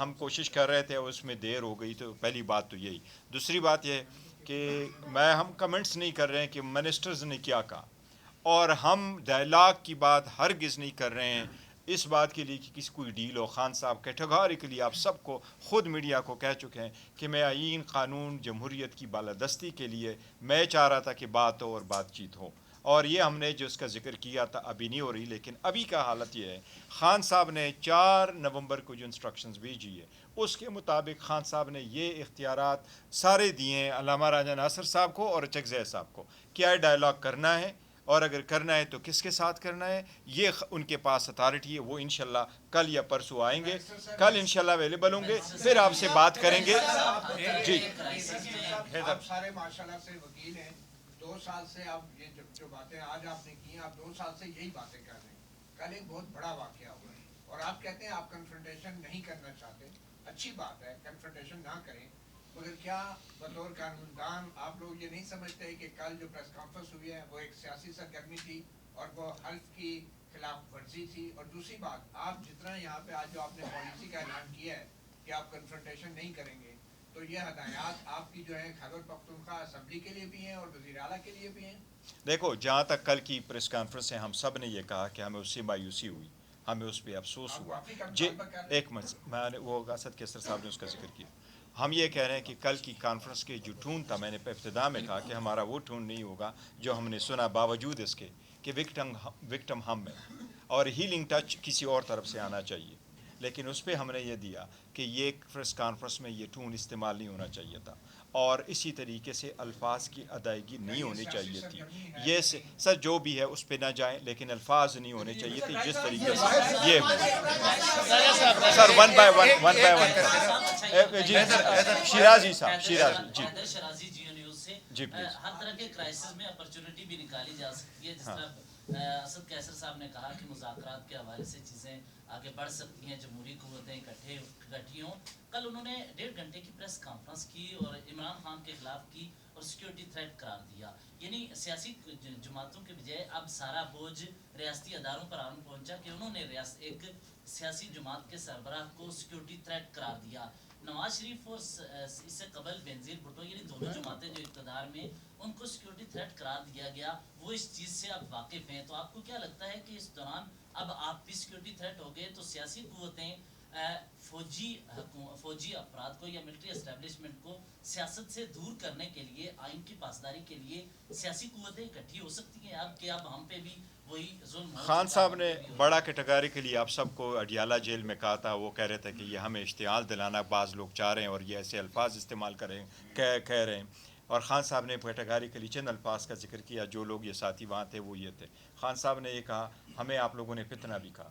हम कोशिश कर रहे थे, उसमें देर हो गई। तो पहली बात तो यही। दूसरी बात यह कि हम कमेंट्स नहीं कर रहे हैं कि मिनिस्टर्स ने क्या कहा, और हम डायलॉग की बात हरगिज़ नहीं कर रहे हैं इस बात के लिए कि किसी कोई डील हो। खान साहब कैटेगोरिकली आप सबको, खुद मीडिया को कह चुके हैं कि मैं आइन कानून जमहूरियत की बालादस्ती के लिए मैं चाह रहा था कि बात हो और बातचीत हो, और ये हमने जो इसका जिक्र किया था अभी नहीं हो रही। लेकिन अभी का हालत ये है, खान साहब ने 4 नवंबर को जो इंस्ट्रक्शंस भेजी है उसके मुताबिक खान साहब ने ये इख्तियारात सारे दिए हैं अल्लामा राजा नासिर साहब को और चकज़ई साहब को, क्या डायलॉग करना है और अगर करना है तो किसके साथ करना है, ये उनके पास अथॉरिटी है। वो इंशाल्लाह कल या परसों आएंगे, कल इंशाल्लाह अवेलेबल होंगे, फिर आपसे बात करेंगे। जी आप सारे माशाल्लाह से वकील हैं, 2 साल से आप ये जो बातें आज आपने की, आप 2 साल से यही बातें कर रहे हैं। कल एक बहुत बड़ा वाकया हुआ है और आप कहते हैं आप कन्फ्रंटेशन नहीं करना चाहते। अच्छी बात है, कन्फ्रंटेशन ना करें, मगर क्या बतौर कानूनदान आप लोग ये नहीं समझते कि कल जो प्रेस कॉन्फ्रेंस हुई है वो एक सियासी सरगर्मी थी और वो हल्फ की खिलाफ वर्जी थी? और दूसरी बात, आप जितना यहाँ पे आज जो आपने पॉलिसी का ऐलान किया है कि आप कन्फ्रंटेशन नहीं करेंगे, तो ये हदायत आपकी जो है खैबर पख्तूनख्वा असेंबली के लिए भी हैं और वज़ीर आला के लिए भी हैं। देखो, जहाँ तक कल की प्रेस कॉन्फ्रेंस है, हम सब ने ये कहा कि हमें उससे मायूसी हुई, हमें उस पर अफसोस आप हुआ। काफ़ी कम जे तौर पर कर रहे एक मिनट, मैंने वो असद केसर साहब ने उसका जिक्र किया। हम ये कह रहे हैं कि कल की कॉन्फ्रेंस के जो टून था, मैंने इब्तिदा में कहा कि हमारा वो टून नहीं होगा जो हमने सुना, बावजूद इसके कि विक्टम हम है और हीलिंग टच किसी और तरफ से आना चाहिए। लेकिन उस पर हमने ये दिया कि ये प्रेस कॉन्फ्रेंस में ये टून इस्तेमाल नहीं होना चाहिए था, और इसी तरीके से अल्फाज की अदायगी नहीं होनी चाहिए थी। ये सर जो भी है उस पर ना जाएं, लेकिन अल्फाज नहीं होने चाहिए थे जिस तरीके से ये हुआ। सर वन बाय वन जी, शिराजी साहब, शिराजी जी जी प्लीज। हर तरह के क्राइसिस में अपॉर्चुनिटी भी निकाली जा सकती है, जिस हाँ तरह असद कैसर साहब ने कहा कि मुज़ाकरात के हवाले से चीज़ें आगे बढ़ सकती हैं, जमहूरी कुव्वतें इकट्ठी हों। कल उन्होंने 1.5 घंटे की प्रेस कॉन्फ्रेंस की और इमरान खान के खिलाफ की और सिक्योरिटी थ्रेट करार दिया। यानी सियासी जमातों के बजाय अब सारा बोझ रियासती अदारों पर आन पहुंचा कि उन्होंने एक सियासी जमात के सरबराह को सिक्योरिटी थ्रेट करार दिया। नवाज शरीफ और इससे कबल बेनजीर भुट्टो, यानी दोनों जमातें जो इक़्तिदार में, उनको सिक्योरिटी थ्रेट करार दिया गया, वो इस चीज़ से अब वाकिफ़ हैं। तो आपको क्या लगता है कि इस दौरान अब आप भी सिक्योरिटी थ्रेट हो गए तो सियासी कुव्वतें फौजी अफराद को या मिलिट्री एस्टेब्लिशमेंट को सियासत से दूर करने के लिए, आइन की पासदारी के लिए सियासी कुव्वतें इकट्ठी हो सकती हैं अब कि अब हम पे भी वही जुल्म? खान साहब ने बड़ा कैटेगरी के लिए आप सबको अडियाला जेल में कहा था, वो कह रहे थे कि ये हमें इश्तियाल दिलाना बाज़ लोग चाह रहे हैं और ये ऐसे अल्फाज इस्तेमाल करें कह रहे हैं। और ख़ान साहब ने कैटेगरी के लिए चंद अल्फाज का जिक्र किया, जो लोग ये साथी वहाँ थे वो ये थे। खान साहब ने ये कहा, हमें आप लोगों ने फितना भी कहा,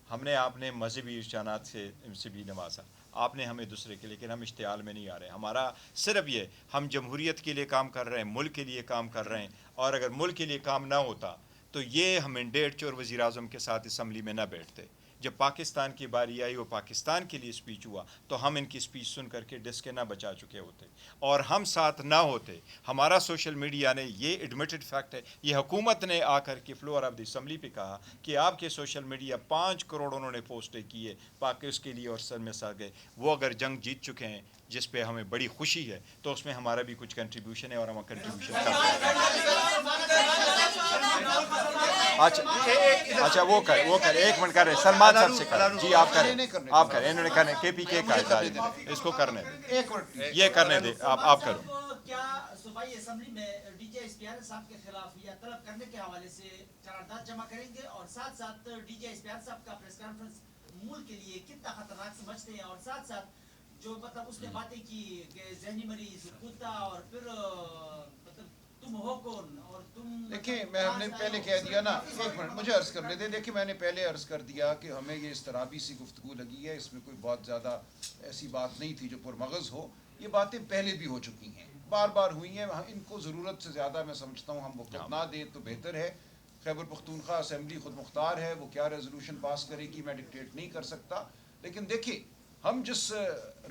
हमने आपने मजहबी रुझानात से भी नवाजा, आपने हमें दूसरे के, लेकिन हम इश्तियाल में नहीं आ रहे। हमारा सिर्फ ये, हम जमहूरियत के लिए काम कर रहे हैं, मुल्क के लिए काम कर रहे हैं, और अगर मुल्क के लिए काम ना होता तो ये हम मैंडेट चोर वज़ीर आज़म के साथ असम्बली में ना बैठते। जब पाकिस्तान की बारी आई, वो पाकिस्तान के लिए स्पीच हुआ, तो हम इनकी स्पीच सुन करके डिस्के ना बचा चुके होते, और हम साथ ना होते। हमारा सोशल मीडिया ने, ये एडमिटेड फैक्ट है, ये हुकूमत ने आकर के फ्लोर ऑफ द असम्बली पे कहा कि आपके सोशल मीडिया 5 करोड़ उन्होंने पोस्टें की है पाकि उसके लिए, और सर में सर गए। वो अगर जंग जीत चुके हैं, जिस पे हमें बड़ी खुशी है, तो उसमें हमारा भी कुछ कंट्रीब्यूशन है और हम कंट्रीब्यूशन करते हैं। अच्छा वो कर 1 मिनट कर रहे सलमान साहब से कर जी, आप करें इन्होंने करने KPK का इसको करने दे, ये करने दे, आप करो। क्या सूबाई असेंबली में डीजे इस्पियार साहब के खिलाफ या तलब करने के हवाले से करारदाद जमा करेंगे, और साथ साथ डीजे इस्पियार साहब का प्रेस कॉन्फ्रेंस मुल्क के लिए कितना खतरनाक समझते हैं, और साथ साथ जो मतलब उसने बातें की कि जहनी मरीज कुत्ता और फिर मतलब तुम हो कौन और तुम, देखिए मैं हमने पहले कह दिया ना, 1 मिनट मुझे अर्ज़ करने दें। देखिए मैंने पहले अर्ज़ कर दिया कि हमें ये इस्तराबी सी गुफ्तगू लगी है, इसमें कोई बहुत ज़्यादा ऐसी बात नहीं थी जो पुरमगज़ हो। ये बातें पहले भी हो चुकी हैं, बार बार हुई हैं, इनको ज़रूरत से ज़्यादा मैं समझता हूँ हम वक्त ना दें तो बेहतर है। खैबर पख्तूनख्वा असेंबली खुद मुख्तार है, वो क्या रेजोल्यूशन पास करेगी मैं डिक्टेट नहीं कर सकता। लेकिन देखिए हम जिस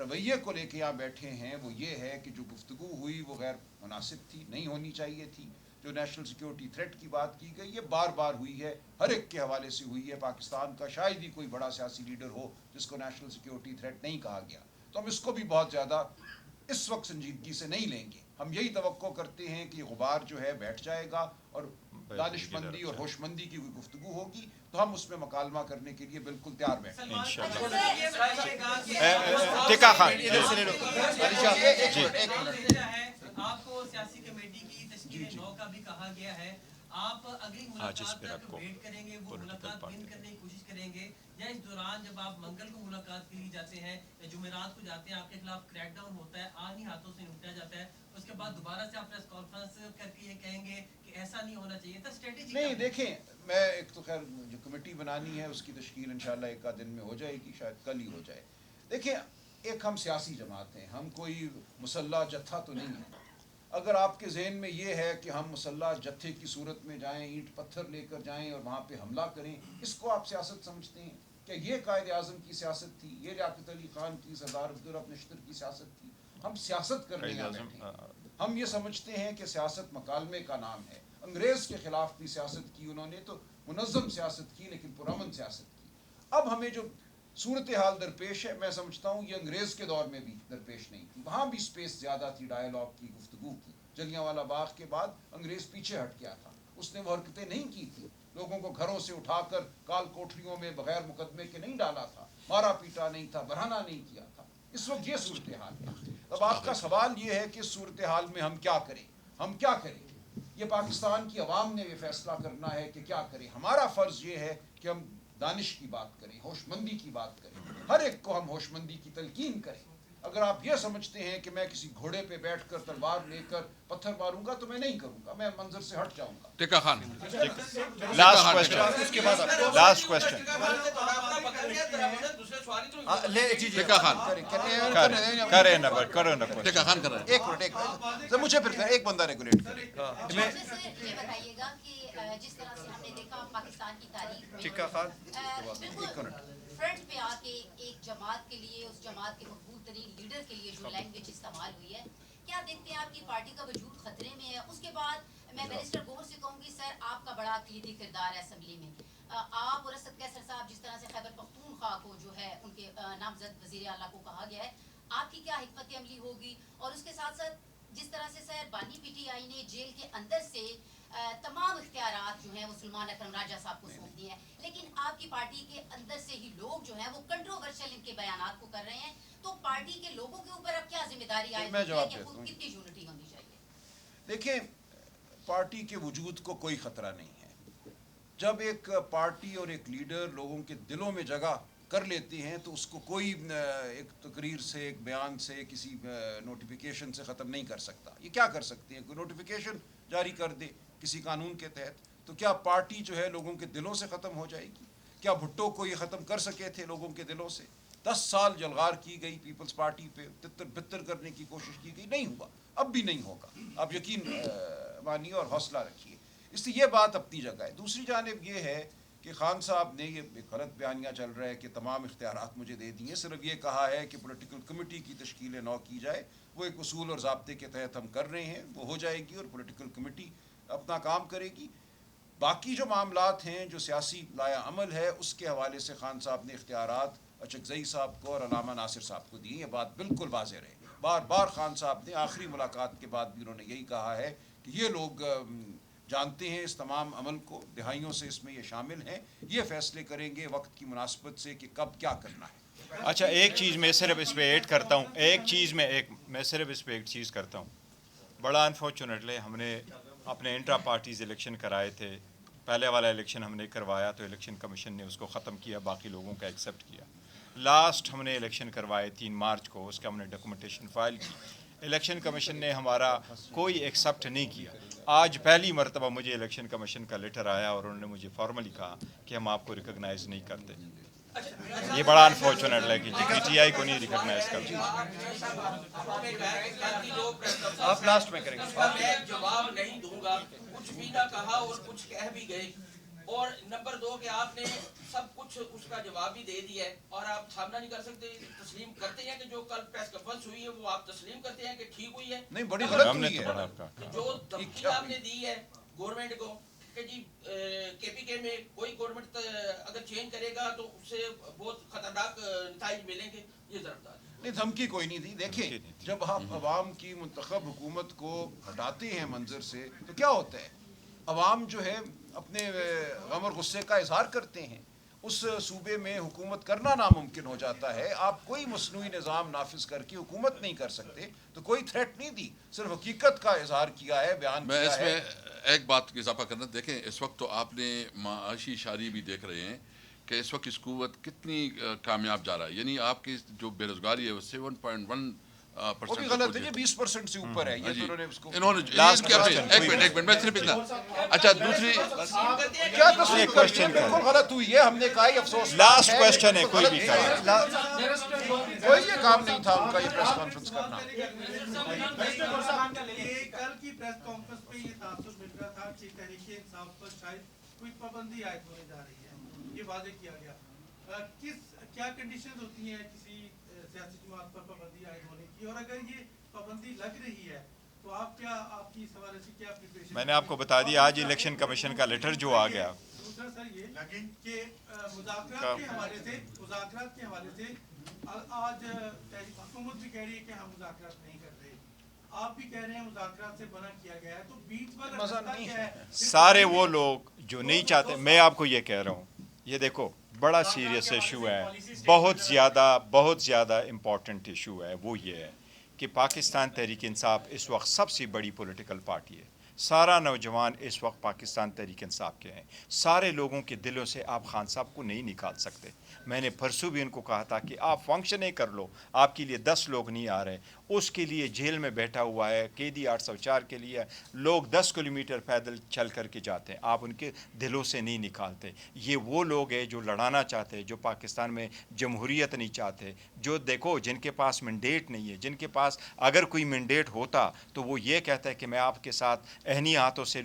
रवैये को लेके यहाँ बैठे हैं वो ये है कि जो गुफ्तगू हुई वो गैर मुनासिब थी, नहीं होनी चाहिए थी। जो जो नेशनल सिक्योरिटी थ्रेट की बात की गई, ये बार बार हुई है, हर एक के हवाले से हुई है। पाकिस्तान का शायद ही कोई बड़ा सियासी लीडर हो जिसको नेशनल सिक्योरिटी थ्रेट नहीं कहा गया। तो हम इसको भी बहुत ज़्यादा इस वक्त संजीदगी से नहीं लेंगे। हम यही तवक्को करते हैं कि गुबार जो है बैठ जाएगा और दानिशमंदी और होशमंदी की कोई गुफ्तगू होगी तो हम उसमें मकालमा करने के लिए बिल्कुल तैयार बैठे। टिक्का खान आपको सियासी कमेटी की तश्कील 9 का भी कहा गया है, आप अगली मुलाकात तक वेट करेंगे, वो मुलाकात विन करने की कोशिश करेंगे, या इस दौरान जब आप मंगल को मुलाकात के लिए जाते हैं या जुमेरात को जाते हैं, आपके खिलाफ क्रैकडाउन होता है, आनी हाथों से निपटा जाता है, उसके बाद दोबारा से आप प्रेस कॉन्फ्रेंस करके ये कहेंगे कि ऐसा नहीं होना चाहिए था? स्ट्रेटेजी नहीं, देखें, मैं एक तो खैर जो कमेटी बनानी है उसकी तश्कील इंशाल्लाह एक आध दिन में हो जाएगी, शायद कल ही हो जाए। देखिए, एक हम सियासी जमात हैं, हम कोई मुसल्ला जत्था तो नहीं है। अगर आपके जहन में ये है कि हम मुसल्ला जत्थे की सूरत में जाएं, ईंट पत्थर लेकर जाएं और वहाँ पे हमला करें, इसको आप सियासत समझते हैं? क्या ये कायद आज़म की सियासत थी? ये लियाकत अली खान की, सरदार अब्दुल नश्तर की सियासत थी? हम सियासत करने यहाँ बैठे। हम ये समझते हैं कि सियासत मकालमे का नाम है। अंग्रेज़ के ख़िलाफ़ भी सियासत की उन्होंने, तो मुनज़्ज़म सियासत की, लेकिन पुरअमन सियासत की। अब हमें जो सूरत हाल दरपेश है, मैं समझता हूँ ये अंग्रेज़ के दौर में भी दरपेश नहीं थी। वहाँ भी स्पेस ज़्यादा थी डायलॉग की, गुफ्तगू की। जलियांवाला बाग के बाद अंग्रेज़ पीछे हट गया था, उसने वो हरकतें नहीं की थी। लोगों को घरों से उठाकर काल कोठरियों में बगैर मुकदमे के नहीं डाला था, मारा पीटा नहीं था, बरहना नहीं किया था। इस वक्त ये सूरत हाल है। अब आपका सवाल ये है कि सूरत हाल में हम क्या करें, हम क्या करें? ये पाकिस्तान की अवाम ने ये फैसला करना है कि क्या करें। हमारा फ़र्ज़ ये है कि हम दानिश की बात करें, होशमंदी की बात करें, हर एक को हम होशमंदी की तलकीन करें। अगर आप ये समझते हैं कि मैं किसी घोड़े पे बैठकर तलवार लेकर पत्थर मारूंगा तो मैं नहीं करूंगा, मैं मंजर से हट जाऊंगा। टिक्का खान, लास्ट क्वेश्चन, उसके बाद लास्ट क्वेश्चन। टिक्का खान करें ना टिक्का खान कर रहे हैं। एक मिनट, मुझे फिर एक बंदा रेगुलेट करे। ये बताइएगा कि जिस तरह से हमने देखा पाकिस्तान की तारीख में बिल्कुल फ्रंट पे आके एक जमात के लिए, उस जमात के मकबूल तरीन लीडर के लिए जो लैंग्वेज इस्तेमाल हुई है, क्या देखते हैं आपकी पार्टी का वजूद खतरे में है? उसके बाद मैं बैरिस्टर गौर से कहूँगी, सर आपका बड़ा कलीदी किरदार है असम्बली में। आप और असद कैसर साहब, जिस तरह से खैबर पख्तूनख्वा को जो है उनके नामजद वज़ीर आला को कहा गया है, आपकी क्या हिकमत अमली होगी? और उसके साथ साथ जिस तरह से सर बानी पीटीआई ने जेल के अंदर से तमाम इख्तियारात जो हैं वो सलमान अकरम राजा साहब को सौंप दिए हैं, लेकिन आपकी पार्टी के अंदर से ही लोग जो हैं वो कंट्रोवर्शियल इनके बयानात को कर रहे हैं, तो पार्टी के लोगों के ऊपर अब क्या जिम्मेदारी आएगी? कितनी यूनिटी होनी चाहिए? देखिए, पार्टी के वजूद को कोई ख़तरा नहीं है। जब एक पार्टी और एक लीडर लोगों के दिलों में जगह कर लेते हैं तो उसको कोई एक तकरीर से, एक बयान से, किसी नोटिफिकेशन से ख़त्म नहीं कर सकता। ये क्या कर सकते हैं? कोई नोटिफिकेशन जारी कर दे किसी कानून के तहत, तो क्या पार्टी जो है लोगों के दिलों से ख़त्म हो जाएगी? क्या भुट्टो को ये ख़त्म कर सके थे लोगों के दिलों से? 10 साल जलगार की गई पीपल्स पार्टी पे, तितर बितर करने की कोशिश की गई, नहीं हुआ, अब भी नहीं होगा। आप यकीन मानिए और हौसला रखिए। इसलिए ये बात अपनी जगह है। दूसरी जानिब ये है कि खान साहब ने ये गलत बयानिया चल रहा है कि तमाम इख्तियारात मुझे दे दिए। सिर्फ ये कहा है कि पॉलिटिकल कमेटी की तश्कील 9 की जाए, वो एक उसूल और ज़ाब्ते के तहत हम कर रहे हैं, वो हो जाएगी और पॉलिटिकल कमेटी अपना काम करेगी। बाकी जो मामलात हैं, जो सियासी लाया अमल है, उसके हवाले से खान साहब ने इख्तियारात अचकज़ई साहब को और अलामा नासिर साहब को दिए। ये बात बिल्कुल वाज़ेह रहे। बार बार खान साहब ने आखिरी मुलाकात के बाद भी उन्होंने यही कहा है कि ये लोग जानते हैं इस तमाम अमल को, दिहाइयों से इसमें ये शामिल हैं, ये फ़ैसले करेंगे वक्त की मुनासबत से कि कब क्या करना है। अच्छा, एक चीज़ मैं सिर्फ इस पर ऐड करता हूँ, मैं सिर्फ इस पर एक चीज़ करता हूँ। बड़ा अनफॉर्चुनेटली हमने अपने इंट्रा पार्टीज़ इलेक्शन कराए थे। पहले वाला इलेक्शन हमने करवाया तो इलेक्शन कमीशन ने उसको ख़त्म किया, बाकी लोगों का एक्सेप्ट किया। लास्ट हमने इलेक्शन करवाए 3 मार्च को, उसका हमने डॉक्यूमेंटेशन फ़ाइल की। इलेक्शन कमीशन ने हमारा कोई एक्सेप्ट नहीं किया। आज पहली मरतबा मुझे इलेक्शन कमीशन का लेटर आया और उन्होंने मुझे फॉर्मली कहा कि हम आपको रिकॉग्नाइज़ नहीं करते। ये बड़ा अनफॉर्चुनेट है कि पीटीआई को नहीं रिकॉग्नाइज करते। आप लास्ट में करेंगे। मैं जवाब नहीं दूंगा, कुछ भी ना कहा और कुछ कह भी गए। اور نمبر 2 کہ آپ نے سب کچھ اس کا جواب بھی دے دیا ہے اور آپ سامنا نہیں کر سکتے, تسلیم کرتے ہیں کہ جو کل پریس کانفرنس ہوئی ہے وہ آپ تسلیم کرتے ہیں کہ ٹھیک ہوئی ہے؟ نہیں, بڑی غلط ہم نے ہوئی تو ہے. بڑا جو دھمکی آپ نے دی ہے گورنمنٹ کو کہ جی کے پی کے میں کوئی گورنمنٹ اگر چینج کرے گا تو اس سے بہت خطرناک نتائج ملیں گے, یہ ضرور بتا دیں. نہیں, دھمکی کوئی نہیں دی. دیکھیں, جب آپ عوام کی منتخب حکومت کو ہٹاتے ہیں منظر سے تو کیا ہوتا ہے, عوام جو ہے اپنے غم اور غصے کا اظہار کرتے ہیں, اس صوبے میں حکومت کرنا ناممکن ہو جاتا ہے. آپ کوئی مصنوعی نظام نافذ کر کے حکومت نہیں کر سکتے, تو کوئی تھریٹ نہیں دی, صرف حقیقت کا اظہار کیا ہے, بیان میں کیا اس ہے. میں ایک بات کا اضافہ کرنا, دیکھیں اس وقت تو آپ نے معاشی اشاری بھی دیکھ رہے ہیں کہ اس وقت اس قوت کتنی کامیاب جا رہا ہے. یعنی آپ کی جو بے روزگاری ہے وہ 7.1% وہ بھی غلط ہے, یہ 20% سے اوپر ہے. یہ تو انہوں نے ایک منٹ میں صرف اتنا. اچھا, دوسری کیا تصدیق بالکل غلط ہوئی ہے, ہم نے کہا یہ افسوس. لاسٹ کوشچن ہے, کوئی بھی کوئی یہ کام نہیں تھا ان کا یہ پریس کانفرنس کرنا. کل کی پریس کانفرنس پہ یہ تاثر مل رہا تھا کہ تحریک انصاف پر شاید کوئی پابندی عائد ہونے جا رہی ہے, یہ واضح کیا گیا. کیا کنڈیشنز ہوتی ہیں کسی سیاسی جماعت پر پابندی عائد ہونے کی, اور اگر یہ پابندی لگ رہی ہے تو آپ کیا, آپ کی اس حوالے سے کیا پریپریشن؟ میں نے آپ کو بتا دیا, آج الیکشن کمیشن کا لیٹر جو آ گیا. دوسرا سر یہ کہ مذاکرات کے حوالے سے آج حکومت بھی کہہ رہی ہے کہ ہم مذاکرات نہیں کر رہے, آپ بھی کہہ رہے ہیں مذاکرات سے منع کیا گیا ہے, تو بیچ میں مزہ نہیں ہے. سارے وہ لوگ جو نہیں چاہتے, میں آپ کو یہ کہہ رہا ہوں, یہ دیکھو بڑا سیریس ایشو ہے, بہت زیادہ امپورٹنٹ ایشو ہے. وہ یہ ہے کہ پاکستان تحریک انصاف اس وقت سب سے بڑی پولیٹیکل پارٹی ہے. سارا نوجوان اس وقت پاکستان تحریک انصاف کے ہیں. سارے لوگوں کے دلوں سے آپ خان صاحب کو نہیں نکال سکتے. میں نے پرسوں بھی ان کو کہا تھا کہ آپ فنکشنیں کر لو, آپ کے لیے 10 لوگ نہیں آ رہے. اس کے لیے جیل میں بیٹھا ہوا ہے قیدی 804 کے لیے لوگ 10 کلومیٹر پیدل چل کر کے جاتے ہیں, آپ ان کے دلوں سے نہیں نکالتے. یہ وہ لوگ ہیں جو لڑانا چاہتے ہیں, جو پاکستان میں جمہوریت نہیں چاہتے, جو دیکھو جن کے پاس مینڈیٹ نہیں ہے, جن کے پاس اگر کوئی مینڈیٹ ہوتا تو وہ یہ کہتا ہے کہ میں آپ کے ساتھ اہنی ہاتھوں سے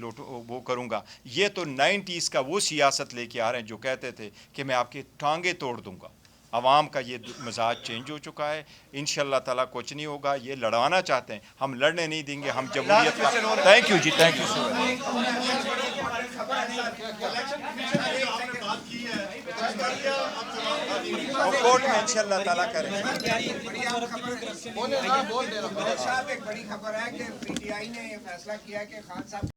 وہ کروں گا. یہ تو 90s کا وہ سیاست لے کے آ رہے ہیں جو کہتے تھے کہ میں آپ کی ٹانگیں توڑ دوں گا. عوام کا یہ مزاج چینج ہو چکا ہے. انشاءاللہ تعالیٰ کچھ نہیں ہوگا. یہ لڑوانا چاہتے ہیں, ہم لڑنے نہیں دیں گے. ہم جمہوریت کا تھینک یو جی, thank you so much. Court میں انشاءاللہ تعالیٰ کریں. ایک بڑی خبر ہے کہ پی ٹی آئی نے یہ فیصلہ کیا کہ خان صاحب